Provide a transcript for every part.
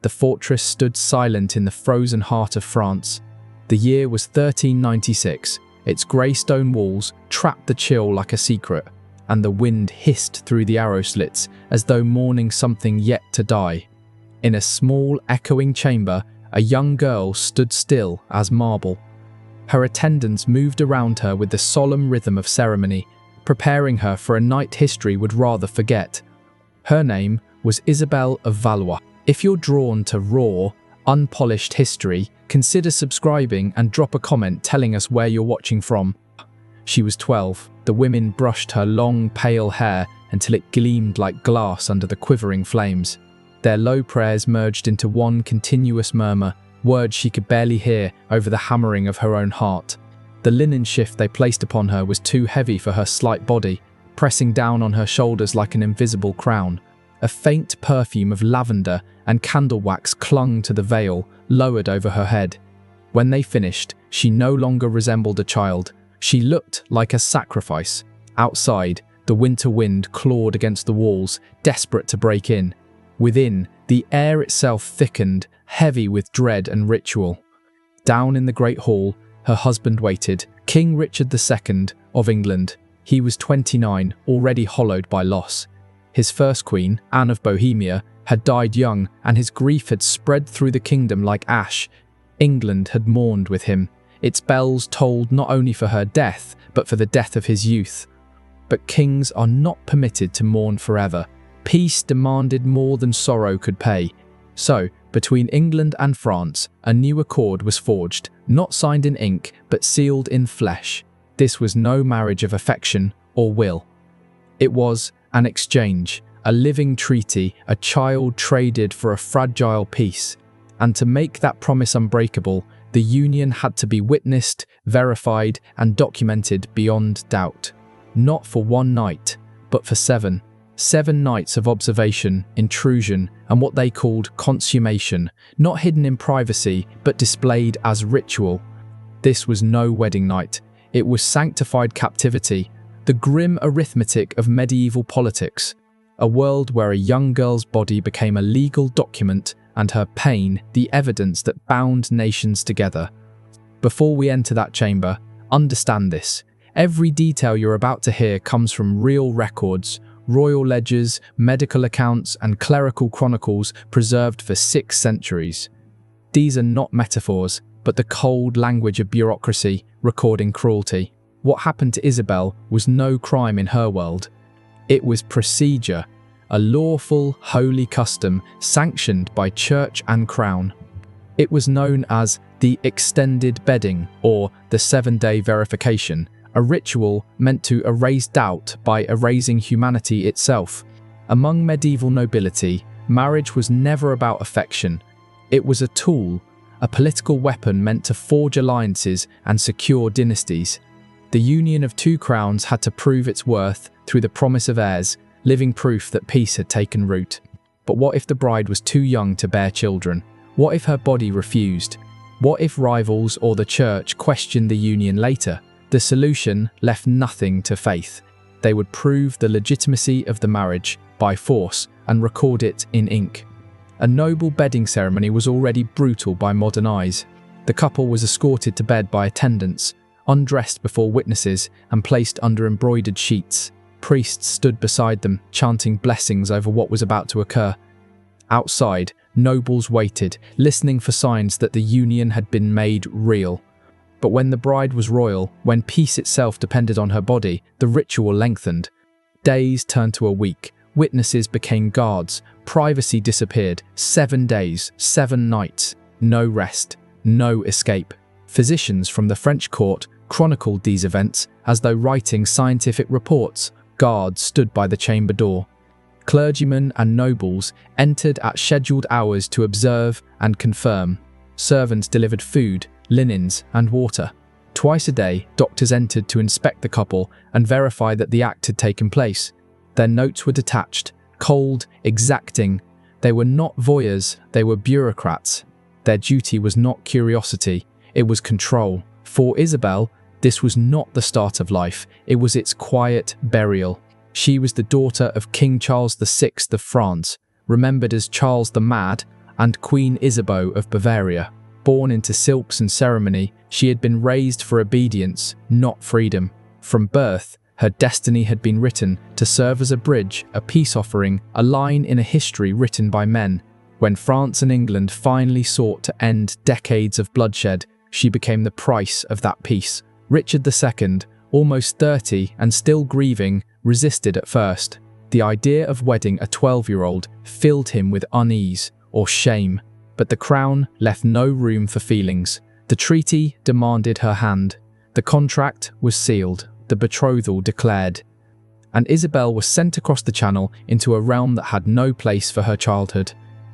the fortress stood silent in the frozen heart of France. The year was 1396. Its grey stone walls trapped the chill like a secret, and the wind hissed through the arrow slits as though mourning something yet to die. In a small, echoing chamber, a young girl stood still as marble. Her attendants moved around her with the solemn rhythm of ceremony, preparing her for a night history would rather forget. Her name was Isabelle of Valois. If you're drawn to raw, unpolished history, consider subscribing and drop a comment telling us where you're watching from. She was 12. The women brushed her long, pale hair until it gleamed like glass under the quivering flames. Their low prayers merged into one continuous murmur, words she could barely hear over the hammering of her own heart. The linen shift they placed upon her was too heavy for her slight body, pressing down on her shoulders like an invisible crown. A faint perfume of lavender and candle wax clung to the veil, lowered over her head. When they finished, she no longer resembled a child. She looked like a sacrifice. Outside, the winter wind clawed against the walls, desperate to break in. Within, the air itself thickened, heavy with dread and ritual. Down in the great hall, her husband waited, King Richard II of England. He was 29, already hollowed by loss. His first queen, Anne of Bohemia, had died young, and his grief had spread through the kingdom like ash. England had mourned with him. Its bells tolled not only for her death, but for the death of his youth. But kings are not permitted to mourn forever. Peace demanded more than sorrow could pay. So, between England and France, a new accord was forged, not signed in ink, but sealed in flesh. This was no marriage of affection or will. It was an exchange, a living treaty, a child traded for a fragile peace. And to make that promise unbreakable, the union had to be witnessed, verified, and documented beyond doubt. Not for one night, but for 7. 7 nights of observation, intrusion, and what they called consummation, not hidden in privacy, but displayed as ritual. This was no wedding night. It was sanctified captivity, the grim arithmetic of medieval politics, a world where a young girl's body became a legal document and her pain the evidence that bound nations together. Before we enter that chamber, understand this. Every detail you're about to hear comes from real records, royal ledgers, medical accounts, and clerical chronicles preserved for 6 centuries. These are not metaphors, but the cold language of bureaucracy recording cruelty. What happened to Isabelle was no crime in her world. It was procedure, a lawful, holy custom sanctioned by church and crown. It was known as the extended bedding or the 7-day verification, a ritual meant to erase doubt by erasing humanity itself. Among medieval nobility, marriage was never about affection. It was a tool, a political weapon meant to forge alliances and secure dynasties. The union of 2 crowns had to prove its worth through the promise of heirs, living proof that peace had taken root. But what if the bride was too young to bear children? What if her body refused? What if rivals or the church questioned the union later? The solution left nothing to faith. They would prove the legitimacy of the marriage by force and record it in ink. A noble bedding ceremony was already brutal by modern eyes. The couple was escorted to bed by attendants, undressed before witnesses, and placed under embroidered sheets. Priests stood beside them, chanting blessings over what was about to occur. Outside, nobles waited, listening for signs that the union had been made real. But when the bride was royal, when peace itself depended on her body, the ritual lengthened. Days turned to a week. Witnesses became guards. Privacy disappeared. 7 days, 7 nights. No rest, no escape. Physicians from the French court chronicled these events as though writing scientific reports. Guards stood by the chamber door. Clergymen and nobles entered at scheduled hours to observe and confirm. Servants delivered food, linens, and water. Twice a day, doctors entered to inspect the couple and verify that the act had taken place. Their notes were detached, cold, exacting. They were not voyeurs, they were bureaucrats. Their duty was not curiosity, it was control. For Isabelle, this was not the start of life, it was its quiet burial. She was the daughter of King Charles VI of France, remembered as Charles the Mad, and Queen Isabeau of Bavaria. Born into silks and ceremony, she had been raised for obedience, not freedom. From birth, her destiny had been written to serve as a bridge, a peace offering, a line in a history written by men. When France and England finally sought to end decades of bloodshed, she became the price of that peace. Richard II, almost 30 and still grieving, resisted at first. The idea of wedding a 12-year-old filled him with unease or shame, but the crown left no room for feelings. The treaty demanded her hand. The contract was sealed, the betrothal declared, and Isabelle was sent across the Channel into a realm that had no place for her childhood.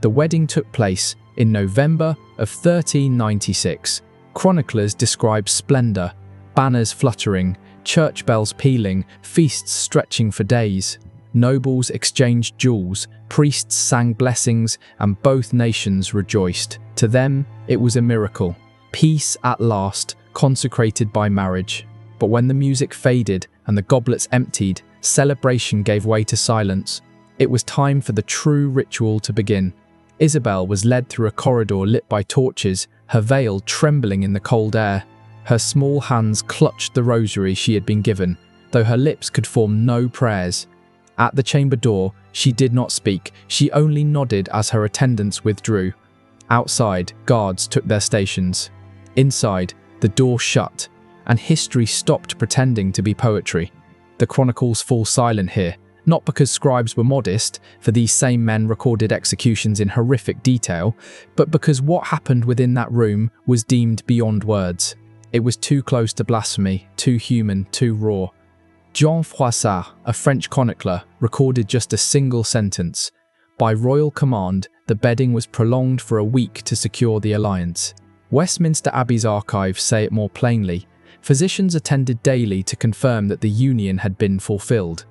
The wedding took place in November of 1396. Chroniclers describe splendour, banners fluttering, church bells pealing, feasts stretching for days. Nobles exchanged jewels, priests sang blessings, and both nations rejoiced. To them, it was a miracle. Peace at last, consecrated by marriage. But when the music faded and the goblets emptied, celebration gave way to silence. It was time for the true ritual to begin. Isabelle was led through a corridor lit by torches, her veil trembling in the cold air. Her small hands clutched the rosary she had been given, though her lips could form no prayers. At the chamber door, she did not speak, she only nodded as her attendants withdrew. Outside, guards took their stations. Inside, the door shut, and history stopped pretending to be poetry. The chronicles fall silent here, not because scribes were modest, for these same men recorded executions in horrific detail, but because what happened within that room was deemed beyond words. It was too close to blasphemy, too human, too raw. Jean Froissart, a French chronicler, recorded just a single sentence. By royal command, the bedding was prolonged for a week to secure the alliance. Westminster Abbey's archives say it more plainly. Physicians attended daily to confirm that the union had been fulfilled.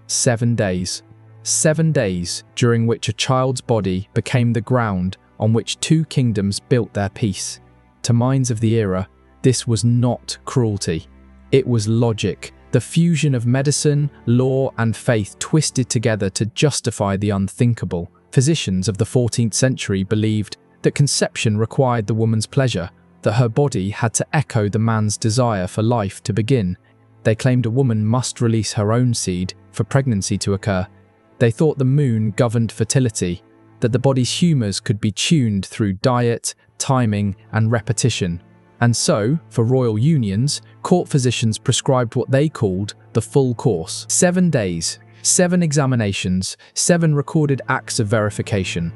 7 days. 7 days during which a child's body became the ground on which two kingdoms built their peace. To minds of the era, this was not cruelty. It was logic, the fusion of medicine, law, and faith twisted together to justify the unthinkable. Physicians of the 14th century believed that conception required the woman's pleasure, that her body had to echo the man's desire for life to begin. They claimed a woman must release her own seed for pregnancy to occur. They thought the moon governed fertility, that the body's humours could be tuned through diet, timing, and repetition. And so, for royal unions, court physicians prescribed what they called the full course. 7 days, 7 examinations, 7 recorded acts of verification.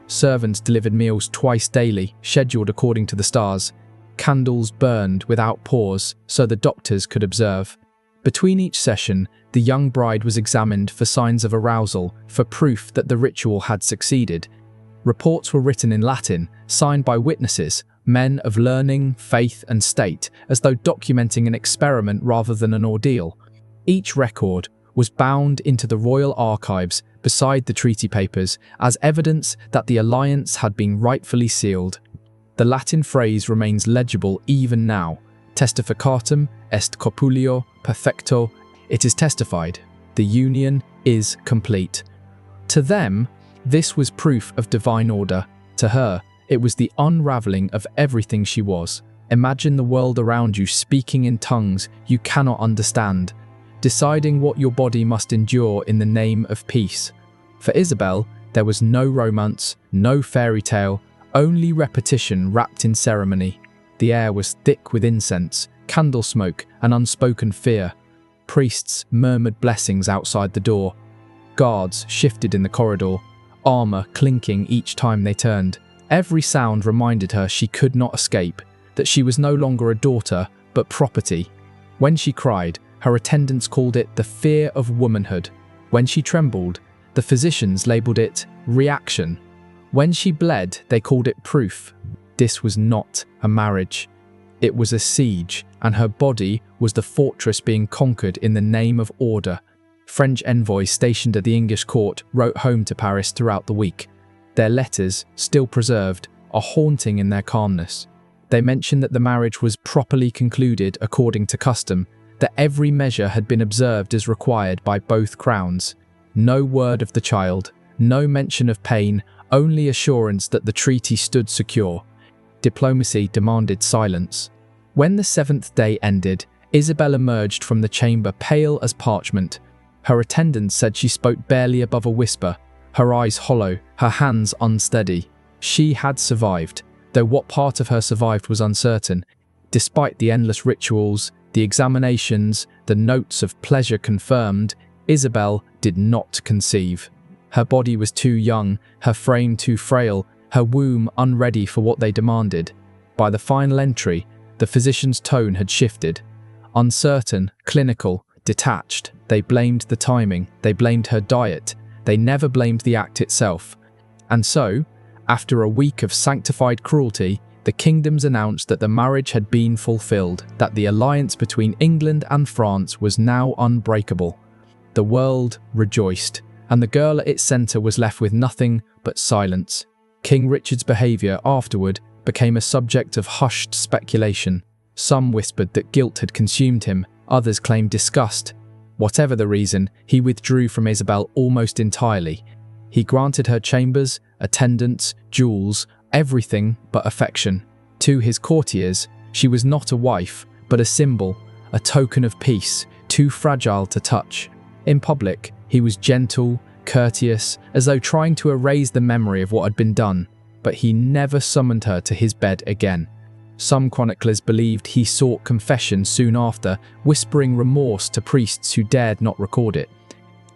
Servants delivered meals twice daily, scheduled according to the stars. Candles burned without pause so the doctors could observe. Between each session, the young bride was examined for signs of arousal, for proof that the ritual had succeeded. Reports were written in Latin, signed by witnesses, men of learning, faith, and state, as though documenting an experiment rather than an ordeal. Each record was bound into the royal archives beside the treaty papers as evidence that the alliance had been rightfully sealed. The Latin phrase remains legible even now. Testificatum est copulio perfecto. It is testified. The union is complete. To them, this was proof of divine order. To her, it was the unraveling of everything she was. Imagine the world around you speaking in tongues you cannot understand, deciding what your body must endure in the name of peace. For Isabelle, there was no romance, no fairy tale, only repetition wrapped in ceremony. The air was thick with incense, candle smoke, and unspoken fear. Priests murmured blessings outside the door. Guards shifted in the corridor, armor clinking each time they turned. Every sound reminded her she could not escape, that she was no longer a daughter, but property. When she cried, her attendants called it the fear of womanhood. When she trembled, the physicians labelled it reaction. When she bled, they called it proof. This was not a marriage. It was a siege, and her body was the fortress being conquered in the name of order. French envoys stationed at the English court wrote home to Paris throughout the week. Their letters, still preserved, are haunting in their calmness. They mention that the marriage was properly concluded according to custom, that every measure had been observed as required by both crowns. No word of the child, no mention of pain, only assurance that the treaty stood secure. Diplomacy demanded silence. When the seventh day ended, Isabelle emerged from the chamber pale as parchment. Her attendants said she spoke barely above a whisper, her eyes hollow, her hands unsteady. She had survived, though what part of her survived was uncertain. Despite the endless rituals, the examinations, the notes of pleasure confirmed, Isabelle did not conceive. Her body was too young, her frame too frail, her womb unready for what they demanded. By the final entry, the physician's tone had shifted. Uncertain, clinical, detached, they blamed the timing, they blamed her diet, they never blamed the act itself. And so, after a week of sanctified cruelty, the kingdoms announced that the marriage had been fulfilled, that the alliance between England and France was now unbreakable. The world rejoiced, and the girl at its centre was left with nothing but silence. King Richard's behaviour afterward became a subject of hushed speculation. Some whispered that guilt had consumed him, others claimed disgust. Whatever the reason, he withdrew from Isabelle almost entirely. He granted her chambers, attendants, jewels, everything but affection. To his courtiers, she was not a wife, but a symbol, a token of peace, too fragile to touch. In public, he was gentle, courteous, as though trying to erase the memory of what had been done, but he never summoned her to his bed again. Some chroniclers believed he sought confession soon after, whispering remorse to priests who dared not record it.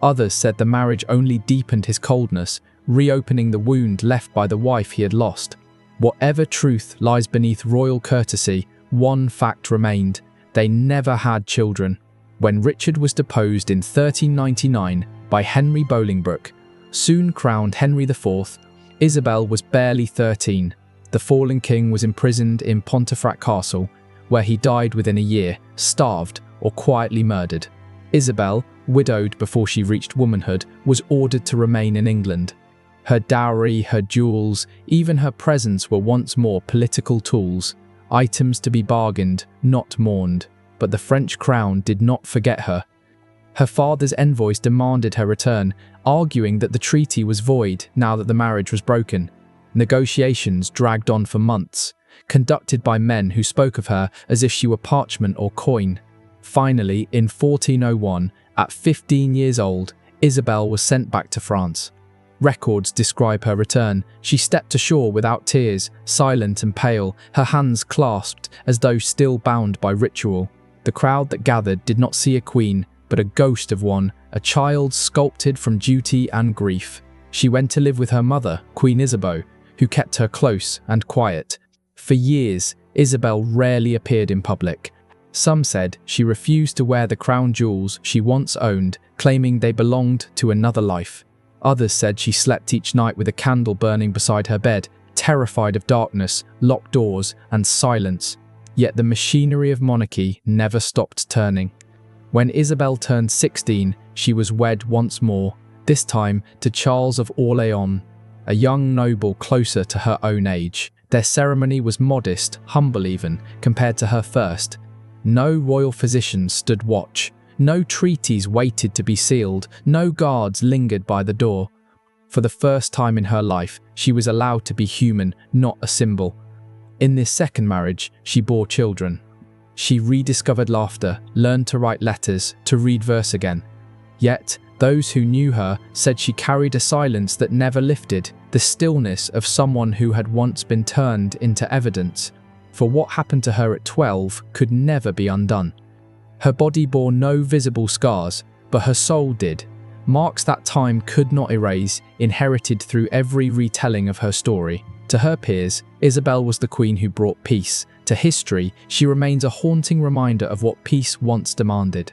Others said the marriage only deepened his coldness, reopening the wound left by the wife he had lost. Whatever truth lies beneath royal courtesy, one fact remained: they never had children. When Richard was deposed in 1399 by Henry Bolingbroke, soon crowned Henry IV, Isabelle was barely 13. The fallen king was imprisoned in Pontefract Castle, where he died within a year, starved or quietly murdered. Isabelle, widowed before she reached womanhood, was ordered to remain in England. Her dowry, her jewels, even her presence were once more political tools, items to be bargained, not mourned. But the French crown did not forget her. Her father's envoys demanded her return, arguing that the treaty was void now that the marriage was broken. Negotiations dragged on for months, conducted by men who spoke of her as if she were parchment or coin. Finally, in 1401, at 15 years old, Isabelle was sent back to France. Records describe her return. She stepped ashore without tears, silent and pale, her hands clasped as though still bound by ritual. The crowd that gathered did not see a queen, but a ghost of one, a child sculpted from duty and grief. She went to live with her mother, Queen Isabeau, who kept her close and quiet. For years, Isabelle rarely appeared in public. Some said she refused to wear the crown jewels she once owned, claiming they belonged to another life. Others said she slept each night with a candle burning beside her bed, terrified of darkness, locked doors, and silence. Yet the machinery of monarchy never stopped turning. When Isabelle turned 16, she was wed once more, this time to Charles of Orléans, a young noble closer to her own age. Their ceremony was modest, humble even, compared to her first. No royal physicians stood watch. No treaties waited to be sealed. No guards lingered by the door. For the first time in her life, she was allowed to be human, not a symbol. In this second marriage, she bore children. She rediscovered laughter, learned to write letters, to read verse again. Yet, those who knew her said she carried a silence that never lifted, the stillness of someone who had once been turned into evidence. For what happened to her at 12 could never be undone. Her body bore no visible scars, but her soul did. Marks that time could not erase, inherited through every retelling of her story. To her peers, Isabelle was the queen who brought peace. To history, she remains a haunting reminder of what peace once demanded.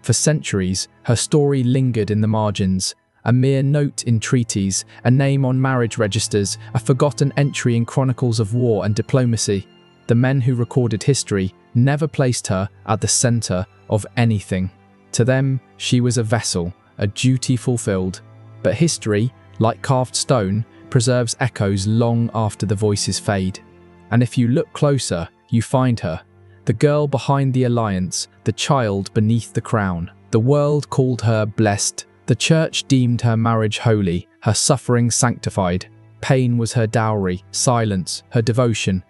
For centuries, her story lingered in the margins, a mere note in treaties, a name on marriage registers, a forgotten entry in chronicles of war and diplomacy. The men who recorded history never placed her at the centre of anything. To them, she was a vessel, a duty fulfilled. But history, like carved stone, preserves echoes long after the voices fade. And if you look closer, you find her. The girl behind the alliance, the child beneath the crown. The world called her blessed. The church deemed her marriage holy, her suffering sanctified. Pain was her dowry, silence, her devotion.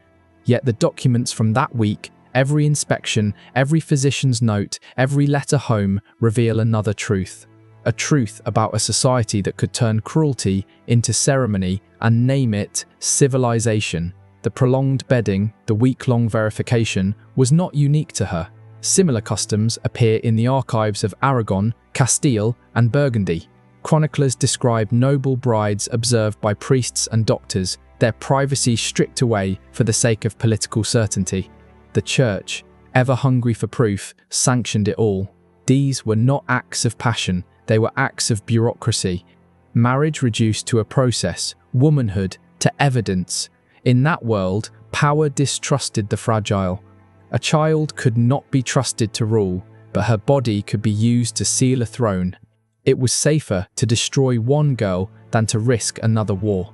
Yet the documents from that week, every inspection, every physician's note, every letter home, reveal another truth. A truth about a society that could turn cruelty into ceremony and name it civilization. The prolonged bedding, the week-long verification, was not unique to her. Similar customs appear in the archives of Aragon, Castile, and Burgundy. Chroniclers describe noble brides observed by priests and doctors, their privacy stripped away for the sake of political certainty. The church, ever hungry for proof, sanctioned it all. These were not acts of passion, they were acts of bureaucracy. Marriage reduced to a process, womanhood to evidence. In that world, power distrusted the fragile. A child could not be trusted to rule, but her body could be used to seal a throne. It was safer to destroy one girl than to risk another war.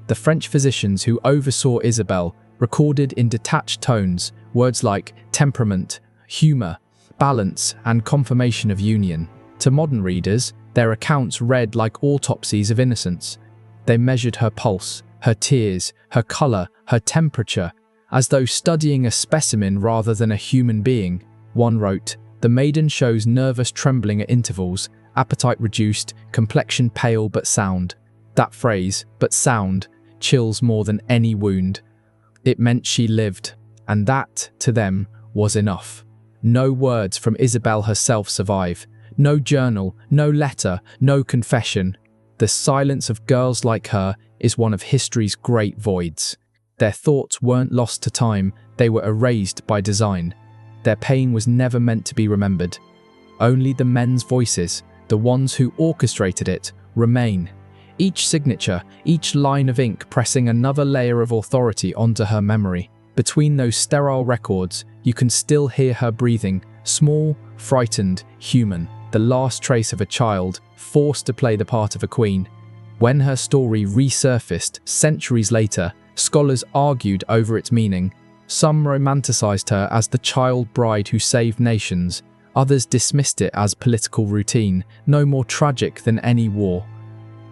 The French physicians who oversaw Isabelle recorded in detached tones words like temperament, humour, balance, and confirmation of union. To modern readers, their accounts read like autopsies of innocence. They measured her pulse, her tears, her colour, her temperature, as though studying a specimen rather than a human being. One wrote, "The maiden shows nervous trembling at intervals, appetite reduced, complexion pale but sound." That phrase, "but sound," chills more than any wound. It meant she lived, and that, to them, was enough. No words from Isabelle herself survive. No journal, no letter, no confession. The silence of girls like her is one of history's great voids. Their thoughts weren't lost to time, they were erased by design. Their pain was never meant to be remembered. Only the men's voices, the ones who orchestrated it, remain. Each signature, each line of ink pressing another layer of authority onto her memory. Between those sterile records, you can still hear her breathing, small, frightened, human, the last trace of a child, forced to play the part of a queen. When her story resurfaced centuries later, scholars argued over its meaning. Some romanticized her as the child bride who saved nations. Others dismissed it as political routine, no more tragic than any war.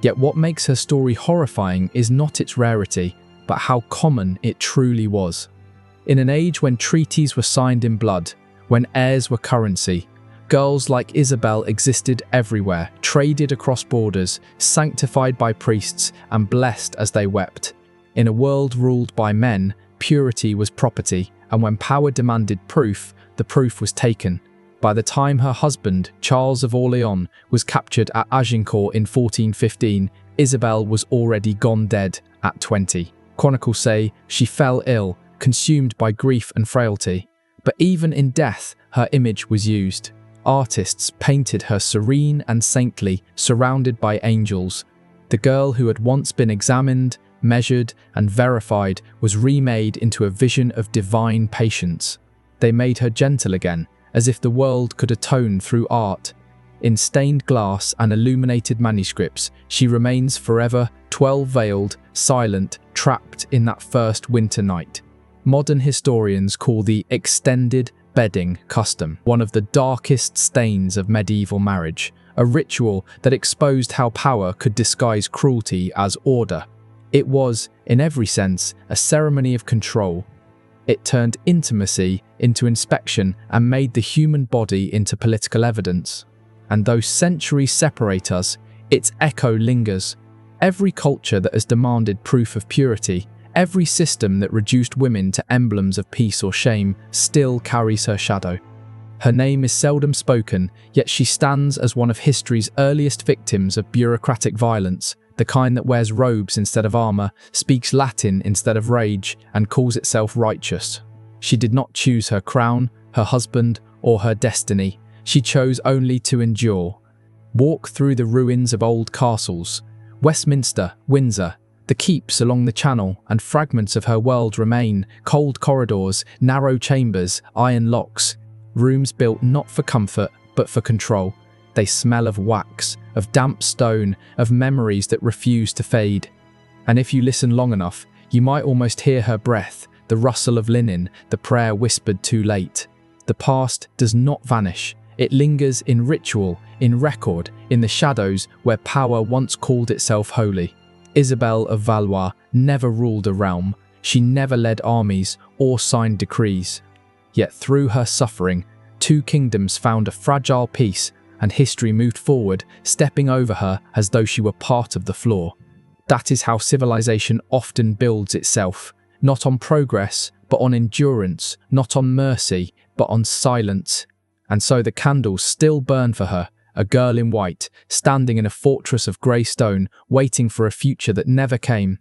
Yet what makes her story horrifying is not its rarity, but how common it truly was. In an age when treaties were signed in blood, when heirs were currency, girls like Isabelle existed everywhere, traded across borders, sanctified by priests, and blessed as they wept. In a world ruled by men, purity was property, and when power demanded proof, the proof was taken. By the time her husband, Charles of Orleans, was captured at Agincourt in 1415, Isabelle was already gone dead at 20. Chronicles say she fell ill, consumed by grief and frailty. But even in death, her image was used. Artists painted her serene and saintly, surrounded by angels. The girl who had once been examined, measured, and verified was remade into a vision of divine patience. They made her gentle again, as if the world could atone through art. In stained glass and illuminated manuscripts, she remains forever 12-veiled, silent, trapped in that first winter night. Modern historians call the extended bedding custom one of the darkest stains of medieval marriage, a ritual that exposed how power could disguise cruelty as order. It was, in every sense, a ceremony of control. It turned intimacy into inspection and made the human body into political evidence. And though centuries separate us, its echo lingers. Every culture that has demanded proof of purity, every system that reduced women to emblems of peace or shame, still carries her shadow. Her name is seldom spoken, yet she stands as one of history's earliest victims of bureaucratic violence, the kind that wears robes instead of armour, speaks Latin instead of rage, and calls itself righteous. She did not choose her crown, her husband, or her destiny. She chose only to endure. Walk through the ruins of old castles. Westminster, Windsor, the keeps along the Channel, and fragments of her world remain, cold corridors, narrow chambers, iron locks. Rooms built not for comfort, but for control. They smell of wax, of damp stone, of memories that refuse to fade. And if you listen long enough, you might almost hear her breath, the rustle of linen, the prayer whispered too late. The past does not vanish. It lingers in ritual, in record, in the shadows where power once called itself holy. Isabelle of Valois never ruled a realm. She never led armies or signed decrees. Yet through her suffering, 2 kingdoms found a fragile peace, and history moved forward, stepping over her as though she were part of the flaw. That is how civilization often builds itself, not on progress, but on endurance, not on mercy, but on silence. And so the candles still burn for her, a girl in white, standing in a fortress of grey stone, waiting for a future that never came.